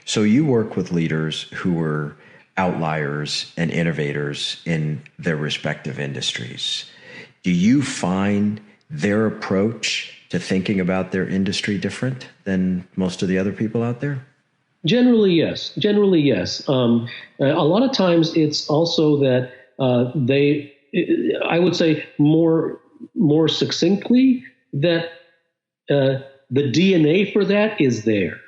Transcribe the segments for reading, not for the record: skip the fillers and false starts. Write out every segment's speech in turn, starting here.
So you work with leaders who are outliers and innovators in their respective industries. Do you find their approach to thinking about their industry different than most of the other people out there? Generally, yes. Generally, yes. A lot of times, it's also that they, I would say, more succinctly that the DNA for that is there.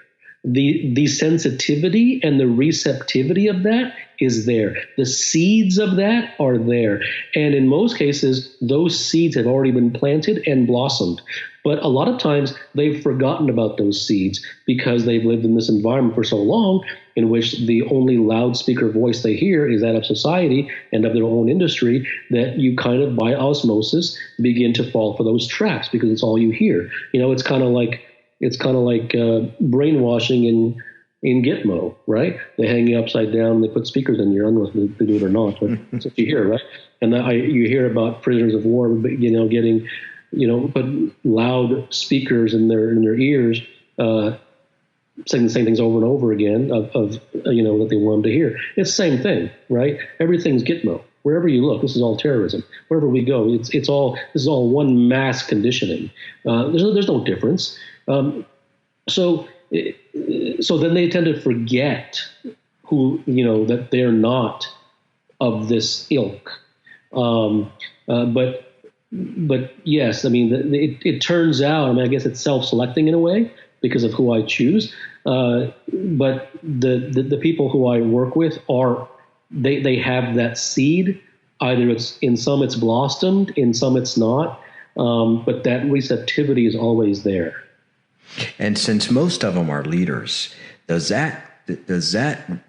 The sensitivity and the receptivity of that is there. The seeds of that are there. And in most cases, those seeds have already been planted and blossomed. But a lot of times they've forgotten about those seeds because they've lived in this environment for so long in which the only loudspeaker voice they hear is that of society and of their own industry, that you kind of by osmosis begin to fall for those traps because it's all you hear. It's kind of like brainwashing in Gitmo, right? They hang you upside down and they put speakers in your, I don't know if they do it or not, but that's what you hear, right? And you hear about prisoners of war, getting, put loud speakers in their ears, saying the same things over and over again of that they want them to hear. It's the same thing, right? Everything's Gitmo. Wherever you look, this is all terrorism. Wherever we go, this is all one mass conditioning. There's no difference. So then they tend to forget that they're not of this ilk. But yes, I mean, it turns out, I guess it's self-selecting in a way because of who I choose. But the people who I work with they have that seed. Either in some it's blossomed, in some it's not. But that receptivity is always there. And since most of them are leaders, does that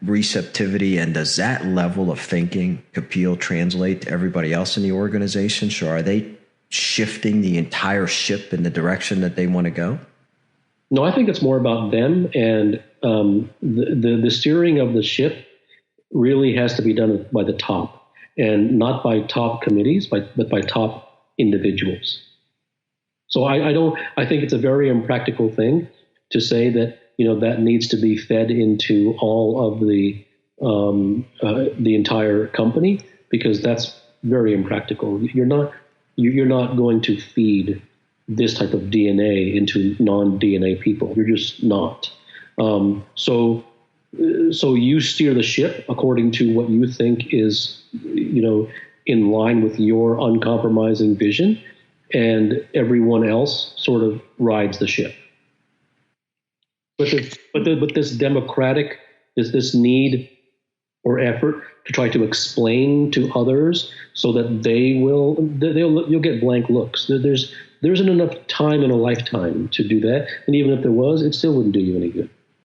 receptivity and does that level of thinking, Kapil, translate to everybody else in the organization? So are they shifting the entire ship in the direction that they want to go? No, I think it's more about them, and the steering of the ship really has to be done by the top, and not by top committees, but by top individuals. So I think it's a very impractical thing to say that, that needs to be fed into all of the entire company, because that's very impractical. You're not going to feed this type of DNA into non-DNA people. You're just not. So you steer the ship according to what you think is, in line with your uncompromising vision, and everyone else sort of rides the ship. But this democratic, this need or effort to try to explain to others so that you'll get blank looks. There isn't enough time in a lifetime to do that, and even if there was, it still wouldn't do you any good.